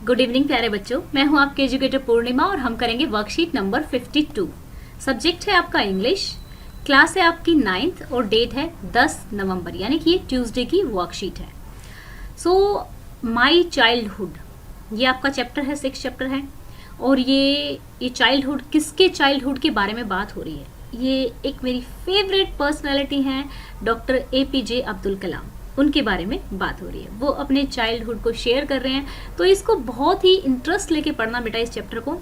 Good evening प्यारे बच्चों, मैं हूं आपके एजुकेटर पूर्णिमा और हम करेंगे वर्कशीट नंबर 52। सब्जेक्ट है आपका इंग्लिश, क्लास है आपकी 9th और डेट है 10 नवंबर, यानी कि ये ट्यूसडे की वर्कशीट है। सो माई चाइल्डहुड, ये आपका चैप्टर है, 6 चैप्टर है। और ये चाइल्डहुड, किसके चाइल्डहुड के बारे में बात हो रही है? ये एक मेरी फेवरेट पर्सनैलिटी हैं डॉक्टर APJ अब्दुल कलाम, उनके बारे में बात हो रही है। वो अपने चाइल्डहुड को शेयर कर रहे हैं, तो इसको बहुत ही इंटरेस्ट लेके पढ़ना बेटा इस चैप्टर को।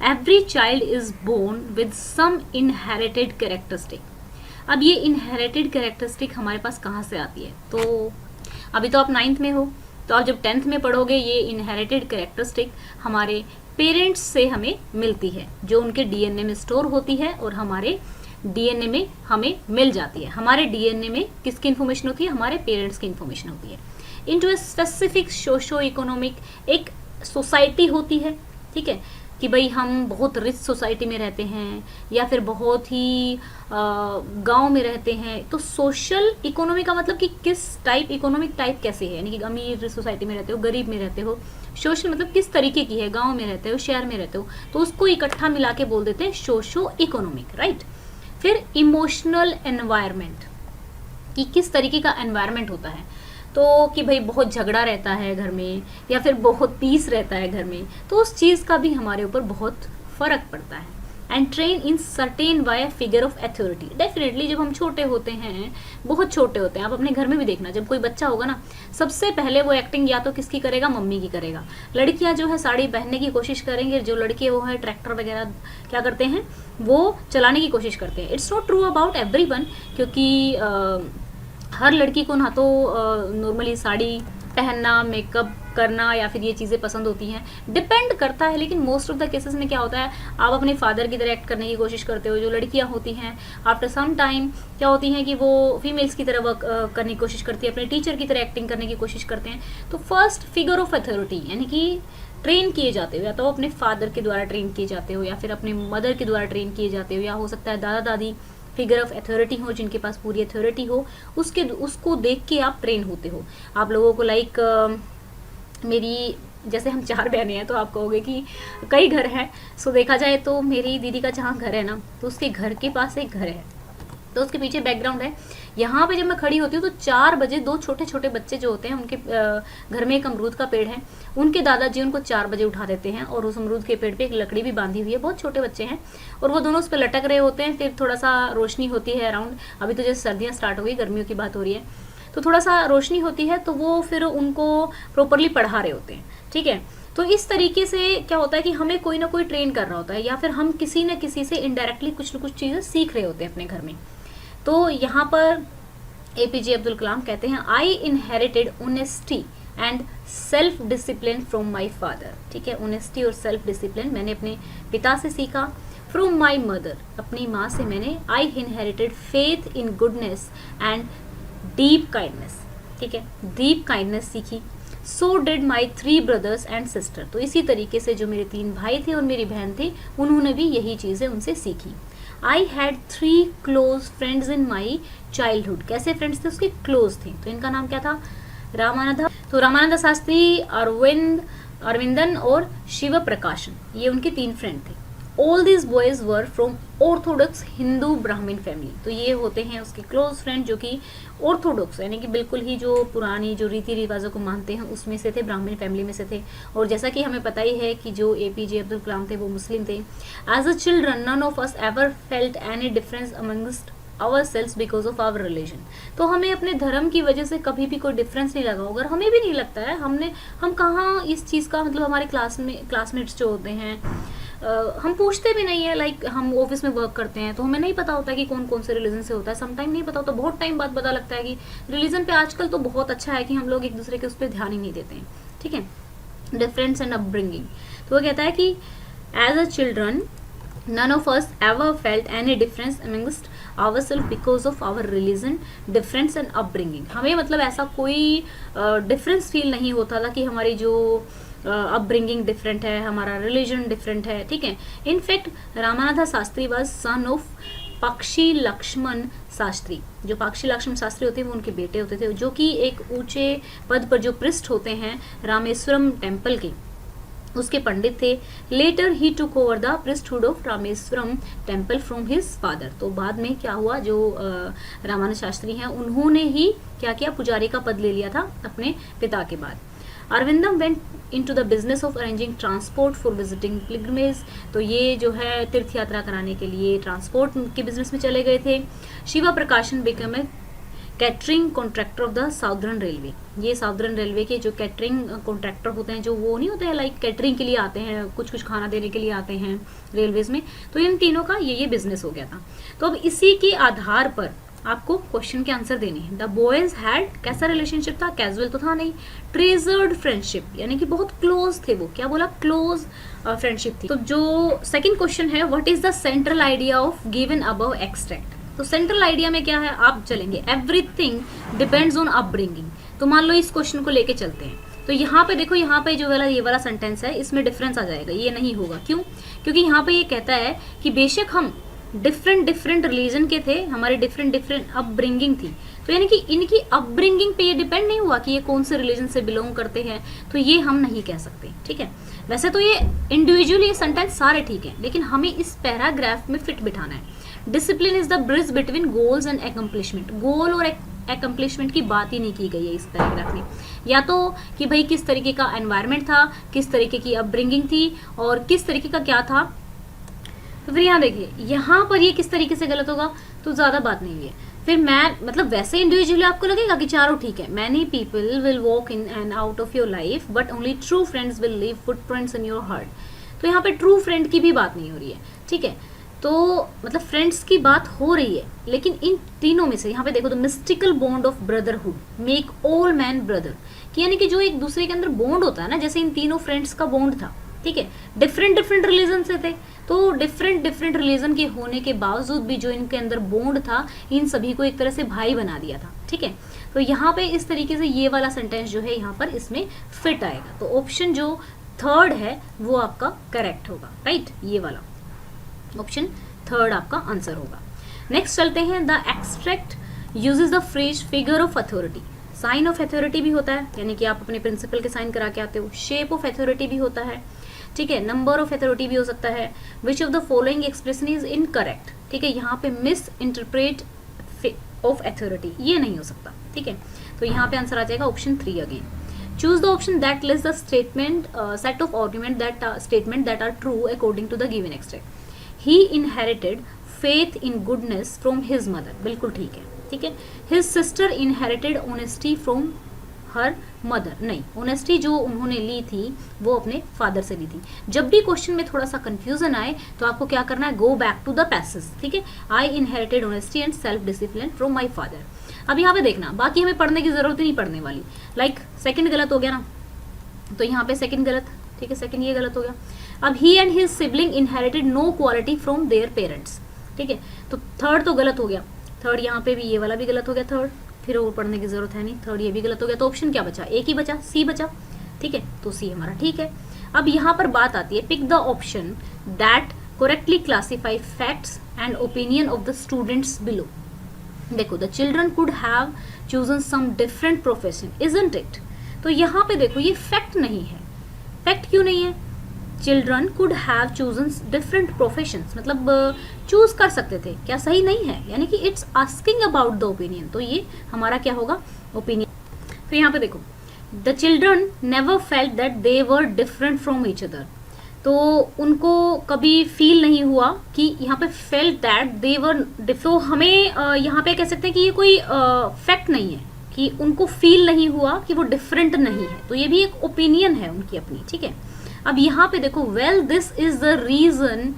Every child is born with some inherited characteristic. अब ये इनहेरिटेड कैरेक्टरिस्टिक हमारे पास कहाँ से आती है? तो अभी तो आप 9th में हो, तो आप जब 10th में पढ़ोगे ये इनहेरिटेड कैरेक्टरिस्टिक हमारे पेरेंट्स से हमें मिलती है, जो उनके DNA में स्टोर होती है और हमारे DNA में हमें मिल जाती है। हमारे DNA में किसकी इन्फॉर्मेशन होती है? हमारे पेरेंट्स की इन्फॉर्मेशन होती है। Into a specific socio economic, एक सोसाइटी होती है, ठीक है, कि भाई हम बहुत रिच सोसाइटी में रहते हैं या फिर बहुत ही गांव में रहते हैं। तो सोशल इकोनॉमी का मतलब कि किस टाइप, इकोनॉमिक टाइप कैसे है, यानी कि अमीर सोसाइटी में रहते हो, गरीब में रहते हो। सोशल मतलब किस तरीके की है, गांव में रहते हो, शहर में रहते हो, तो उसको इकट्ठा मिला के बोल देते हैं सोशो इकोनॉमिक, राइट। फिर इमोशनल एनवायरनमेंट, कि किस तरीके का एनवायरनमेंट होता है, तो कि भाई बहुत झगड़ा रहता है घर में या फिर बहुत पीस रहता है घर में, तो उस चीज़ का भी हमारे ऊपर बहुत फर्क पड़ता है। And train in certain by figure of authority. Definitely जब हम छोटे होते हैं, बहुत छोटे होते हैं, आप अपने घर में भी देखना, जब कोई बच्चा होगा ना, सबसे पहले वो एक्टिंग या तो किसकी करेगा? मम्मी की करेगा। लड़कियां जो है साड़ी पहनने की कोशिश करेंगे, जो लड़के वो है ट्रैक्टर वगैरह क्या करते हैं, वो चलाने की कोशिश करते हैं। It's not true about everyone, क्योंकि हर लड़की को ना तो नॉर्मली साड़ी पहनना, मेकअप करना या फिर ये चीज़ें पसंद होती हैं, डिपेंड करता है। लेकिन मोस्ट ऑफ द केसेस में क्या होता है, आप अपने फादर की तरह एक्ट करने की कोशिश करते हो। जो लड़कियां होती हैं आफ्टर सम टाइम क्या होती हैं कि वो फीमेल्स की तरह वर्क करने की कोशिश करती है, अपने टीचर की तरह एक्टिंग करने की कोशिश करते हैं। तो फर्स्ट फिगर ऑफ अथॉरिटी, यानी कि ट्रेन किए जाते हो, या तो अपने फादर के द्वारा ट्रेन किए जाते हो या फिर अपने मदर के द्वारा ट्रेन किए जाते हो, या हो सकता है दादा दादी फिगर ऑफ अथॉरिटी हो, जिनके पास पूरी अथॉरिटी हो, उसको देख के आप ट्रेन होते हो। आप लोगों को लाइक मेरी, जैसे हम 4 बहनें हैं, तो आप कहोगे कि कई घर हैं। सो देखा जाए तो मेरी दीदी का जहाँ घर है ना, तो उसके घर के पास एक घर है, तो उसके पीछे बैकग्राउंड है। यहाँ पे जब मैं खड़ी होती हूँ तो 4 बजे 2 छोटे छोटे बच्चे जो होते हैं, उनके घर में एक अमरूद का पेड़ है, उनके दादाजी उनको 4 बजे उठा देते हैं और उस अमरूद के पेड़ पे एक लकड़ी भी बांधी हुई है। बहुत छोटे बच्चे हैं और वो दोनों उस पर लटक रहे होते हैं। फिर थोड़ा सा रोशनी होती है अराउंड, अभी तो जैसे सर्दियाँ स्टार्ट हो गई, गर्मियों की बात हो रही है, तो थोड़ा सा रोशनी होती है, तो वो फिर उनको प्रॉपरली पढ़ा रहे होते हैं, ठीक है। तो इस तरीके से क्या होता है कि हमें कोई ना कोई ट्रेन कर रहा होता है, या फिर हम किसी न किसी से इनडायरेक्टली कुछ न कुछ चीज़ें सीख रहे होते हैं अपने घर में। तो यहाँ पर APJ अब्दुल कलाम कहते हैं, आई inherited honesty and self discipline from my father, ठीक है। ऑनेस्टी और सेल्फ डिसिप्लिन मैंने अपने पिता से सीखा। फ्रॉम माई मदर, अपनी माँ से मैंने आई inherited faith in goodness and deep kindness, ठीक है, डीप काइंडनेस सीखी। So did my 3 brothers and sister, तो इसी तरीके से जो मेरे 3 भाई थे और मेरी बहन थी, उन्होंने भी यही चीज़ें उनसे सीखी। I had 3 close friends in my childhood. कैसे फ्रेंड्स थे? उसके क्लोज थे। तो इनका नाम क्या था? रामानंद। तो रामानंद शास्त्री, अरविंदन और शिव प्रकाशन, ये उनके 3 फ्रेंड थे। All this boys were from Orthodox Hindu ब्राह्मण फैमिली, तो ये होते हैं उसके क्लोज फ्रेंड जो कि ऑर्थोडॉक्स, यानी कि बिल्कुल ही जो पुरानी जो रीति रिवाजों को मानते हैं उसमें से थे, ब्राह्मण फैमिली में से थे। और जैसा कि हमें पता ही है कि जो APJ अब्दुल कलाम थे वो मुस्लिम थे। As a children none of us ever felt any difference amongst our selves because of our religion, तो हमें अपने धर्म की वजह से कभी भी कोई डिफरेंस नहीं लगा होगा, हमें भी नहीं लगता है। हम कहाँ इस चीज़ का, मतलब हमारे क्लासमेट्स जो होते हैं, हम पूछते भी नहीं है। लाइक हम ऑफिस में वर्क करते हैं तो हमें नहीं पता होता कि कौन कौन से रिलीजन से होता है, समटाइम नहीं पता होता, बहुत टाइम बाद पता लगता है कि रिलीजन पे आजकल तो बहुत अच्छा है कि हम लोग एक दूसरे के उस पर ध्यान ही नहीं देते हैं, ठीक है। डिफरेंस एंड अपब्रिंगिंग, तो वो कहता है कि as a children none of us ever felt any difference amongst ourselves because of our religion, difference and upbringing। हमें मतलब ऐसा कोई डिफरेंस फील नहीं होता था कि हमारी जो अपब्रिंगिंग डिफरेंट है, हमारा रिलीजन डिफरेंट है, ठीक है। In fact Ramanand Shastri was son of पक्षी लक्ष्मण शास्त्री। जो पक्षी लक्ष्मण शास्त्री होते हैं वो उनके बेटे होते थे, जो कि एक ऊंचे पद पर जो पृष्ठ होते हैं रामेश्वरम टेम्पल के, उसके पंडित थे। Later he took over the priesthood of Rameswaram temple from his father. तो बाद में क्या हुआ, जो रामानुज शास्त्री हैं उन्होंने ही क्या किया, पुजारी का पद ले लिया था अपने पिता के बाद। Arvindam went into the business of arranging transport for visiting pilgrimage. तो ये जो है तीर्थ यात्रा कराने के लिए ट्रांसपोर्ट के बिजनेस में चले गए थे। शिवा प्रकाशन become a catering contractor of the southern railway. ये साउदर्न रेलवे के जो कैटरिंग कॉन्ट्रैक्टर होते हैं, जो वो नहीं होते हैं लाइक कैटरिंग के लिए आते हैं, कुछ कुछ खाना देने के लिए आते हैं रेलवेज में, तो इन तीनों का ये बिजनेस हो गया था। तो अब इसी के आधार पर आपको क्वेश्चन के आंसर देने हैं। द बॉयज हैड कैसा रिलेशनशिप था, कैजुअल तो था नहीं, ट्रेजर्ड फ्रेंडशिप, यानी कि बहुत क्लोज थे वो, क्या बोला, क्लोज फ्रेंडशिप थी। तो जो सेकंड क्वेश्चन है, what is the central idea of given above extract. तो सेंट्रल आइडिया में क्या है, आप चलेंगे एवरीथिंग डिपेंड्स ऑन अपब्रिंगिंग। तो मान लो इस क्वेश्चन को लेके चलते हैं, तो यहाँ पे देखो, यहाँ पे जो वाला ये वाला सेंटेंस है इसमें डिफरेंस आ जाएगा, ये नहीं होगा। क्यों? क्योंकि यहाँ पे ये कहता है कि बेशक हम डिफरेंट रिलीजन के थे, हमारी डिफरेंट अपब्रिंगिंग थी, तो यानी कि इनकी अपब्रिंगिंग पे ये डिपेंड नहीं हुआ कि ये कौन से रिलीजन से बिलोंग करते हैं, तो ये हम नहीं कह सकते। ठीक है, वैसे तो ये इंडिविजुअली ये सेंटेंस सारे ठीक है, लेकिन हमें इस पैराग्राफ में फिट बिठाना है। Discipline is the bridge between goals and accomplishment. Goal और एकम्प्लिशमेंट की बात ही नहीं की गई है इस पैराग्राफ में, या तो कि भाई किस तरीके का एनवायरनमेंट था, किस तरीके की अपब्रिंगिंग थी, और किस तरीके का क्या था। तो फिर यहाँ देखिए, यहाँ पर ये किस तरीके से गलत होगा, तो ज़्यादा बात नहीं है। फिर मैं मतलब वैसे इंडिविजुअली आपको लगेगा कि चारों ठीक है। Many people will walk in and out of your life but only true friends will leave footprints in your heart. तो यहाँ पे ट्रू फ्रेंड की भी बात नहीं हो रही है। ठीक है, तो मतलब फ्रेंड्स की बात हो रही है, लेकिन इन तीनों में से यहाँ पे देखो, the mystical bond of brotherhood make all man brother, कि यानी कि जो एक दूसरे के अंदर बॉन्ड होता है ना, जैसे इन तीनों फ्रेंड्स का बॉन्ड था। ठीक है, डिफरेंट रिलीजन से थे, तो डिफरेंट रिलीजन के होने के बावजूद भी जो इनके अंदर बॉन्ड था, इन सभी को एक तरह से भाई बना दिया था। ठीक है, तो यहाँ पे इस तरीके से ये वाला सेंटेंस जो है यहाँ पर इसमें फिट आएगा। तो ऑप्शन जो थर्ड है वो आपका करेक्ट होगा, राइट, ये वाला ऑप्शन थर्ड आपका आंसर होगा। नेक्स्ट चलते हैं, the extract uses the phrase figure of authority. Sign of authority भी होता है, यानी कि आप अपने प्रिंसिपल के साइन करा के आते हो। शेप ऑफ अथॉरिटी भी होता है। ठीक है, नंबर ऑफ अथॉरिटी भी हो सकता है। Which of the following expression is incorrect. ठीक है, यहाँ पे मिस इंटरप्रेट ऑफ अथॉरिटी ये नहीं हो सकता। ठीक है, तो यहाँ पे आंसर आ जाएगा option 3 again. Choose the option that list the statement set of argument that are true according to the given extract. He inherited faith in goodness from his mother, बिल्कुल ठीक है। ठीक है, his sister inherited honesty from her mother, नहीं, honesty जो उन्होंने ली थी वो अपने फादर से ली थी। जब भी क्वेश्चन में थोड़ा सा कंफ्यूजन आए तो आपको क्या करना है, go back to the passage. ठीक है, I inherited honesty and self discipline from my father. अब यहाँ पे देखना, बाकी हमें पढ़ने की जरूरत ही नहीं पड़ने वाली। लाइक सेकंड गलत हो गया ना, तो यहाँ पे सेकंड गलत। ठीक है, सेकंड ये गलत हो गया। अब he and his sibling inherited no quality from their parents. ठीक है, तो थर्ड तो गलत हो गया। थर्ड यहाँ पे भी, ये वाला भी गलत हो गया थर्ड, फिर और पढ़ने की जरूरत है नहीं। थर्ड ये भी गलत हो गया, तो ऑप्शन क्या बचा, एक ही बचा, सी बचा। ठीक है, तो सी हमारा ठीक है। अब यहाँ पर बात आती है, pick the option that correctly classify facts and opinion of the students below. देखो, the children could have chosen some different profession, isn't it. तो यहाँ पे देखो, ये फैक्ट नहीं है। फैक्ट क्यों नहीं है, children could have chosen different professions, मतलब चूज कर सकते थे, क्या सही नहीं है, यानी कि it's asking about the opinion, तो ये हमारा क्या होगा, ओपिनियन। तो यहाँ पे देखो, the children never felt that they were different from each other. तो उनको कभी फील नहीं हुआ कि यहाँ पे फेल्ट दैट दे वर, तो हमें यहाँ पे कह सकते हैं कि ये कोई फैक्ट नहीं है कि उनको फील नहीं हुआ कि वो डिफरेंट नहीं है, तो ये भी एक ओपिनियन है उनकी अपनी। ठीक है, अब यहाँ पे देखो, well this is the reason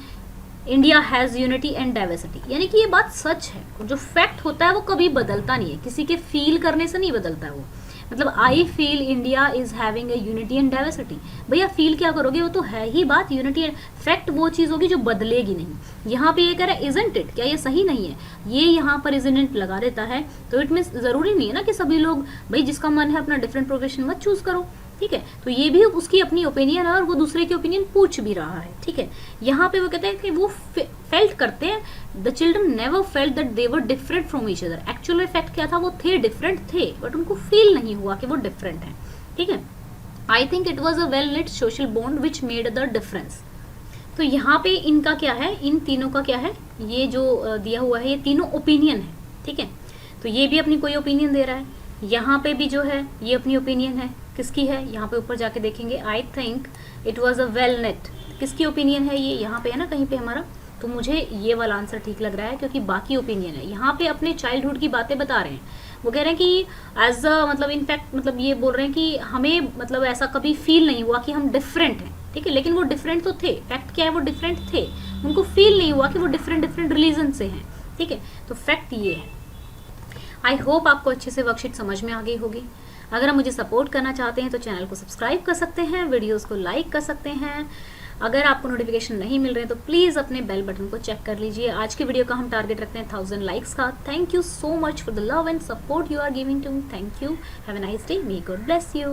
India has unity and diversity, यानी कि ये बात सच है। जो फैक्ट होता है वो कभी बदलता नहीं है, किसी के फील करने से नहीं बदलता है वो। मतलब I feel India is having a unity and diversity, भैया फील क्या करोगे, वो तो है ही बात, यूनिटी एंड फैक्ट वो चीज़ होगी जो बदलेगी नहीं। यहाँ पे ये कह रहा है इजंट इट, क्या ये सही नहीं है, ये यहाँ पर इजंट इट लगा देता है, तो इट मीन्स जरूरी नहीं है ना कि सभी लोग, भाई जिसका मन है अपना डिफरेंट प्रोफेशन मत चूज करो। ठीक है, तो ये भी उसकी अपनी ओपिनियन है और वो दूसरे की ओपिनियन पूछ भी रहा है। ठीक है, यहाँ पे वो कहते हैं कि वो फेल्ट करते हैं, the children never felt that they were different from each other. Actual fact क्या था, वो थे, डिफरेंट थे, बट उनको फील नहीं हुआ कि वो डिफरेंट है। ठीक है, I think it was a well knit social bond which made the difference. तो यहाँ पे इनका क्या है, इन तीनों का क्या है, ये जो दिया हुआ है ये तीनों ओपिनियन है, ठीक है। तो ये भी अपनी कोई ओपिनियन दे रहा है, यहाँ पे भी जो है ये अपनी ओपिनियन है, किसकी है, यहाँ पे ऊपर जाके देखेंगे, I think it was a well net, किसकी ओपिनियन है ये, यहाँ पे है ना कहीं पे हमारा, तो मुझे ये वाला आंसर ठीक लग रहा है क्योंकि बाकी ओपिनियन है। यहाँ पे अपने चाइल्डहुड की बातें बता रहे हैं, वो कह रहे हैं कि एज अ मतलब इनफैक्ट मतलब ये बोल रहे हैं कि हमें मतलब ऐसा कभी फील नहीं हुआ कि हम डिफरेंट हैं, ठीक है, लेकिन वो डिफरेंट तो थे, फैक्ट क्या है वो डिफरेंट थे, उनको फील नहीं हुआ कि वो डिफरेंट डिफरेंट रिलीजन से हैं, ठीक है, तो फैक्ट ये है। आई होप आपको अच्छे से वर्कशीट समझ में आ गई होगी। अगर आप मुझे सपोर्ट करना चाहते हैं तो चैनल को सब्सक्राइब कर सकते हैं, वीडियोस को लाइक कर सकते हैं। अगर आपको नोटिफिकेशन नहीं मिल रहे हैं तो प्लीज़ अपने बेल बटन को चेक कर लीजिए। आज की वीडियो का हम टारगेट रखते हैं 1000 लाइक्स का। Thank you so much for the love and support you are giving to me. Thank you, have a nice day, may God bless you.